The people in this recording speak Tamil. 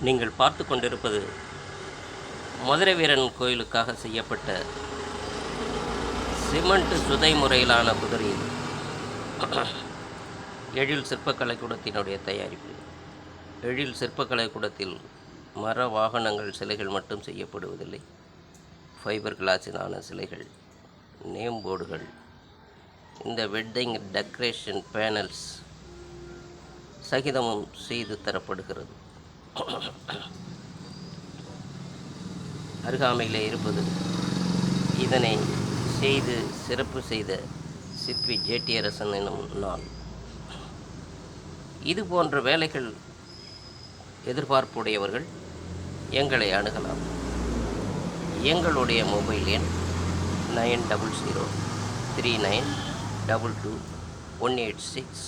நீங்கள் பார்த்து கொண்டிருப்பது மதுரை வீரன் கோயிலுக்காக செய்யப்பட்ட சிமெண்ட் சுதை முறையிலான குதிரை. எழில் சிற்பக்கலை கூடத்தினுடைய தயாரிப்பு. எழில் சிற்பக்கலை கூடத்தில் மர வாகனங்கள் சிலைகள் மட்டும் செய்யப்படுவதில்லை. ஃபைபர் கிளாஸிலான சிலைகள், நேம் போர்டுகள், இந்த வெட்டிங் டெக்கரேஷன் பேனல்ஸ் சகிதமும் செய்து தரப்படுகிறது. அருகாமையிலே இருப்பது இதனை செய்து சிறப்பு செய்த சிற்பி ஜேடி அரசன் எனும் நான். இது போன்ற வேலைகள் எதிர்பார்ப்புடையவர்கள் எங்களை அணுகலாம். எங்களுடைய மொபைல் எண் 9003922186.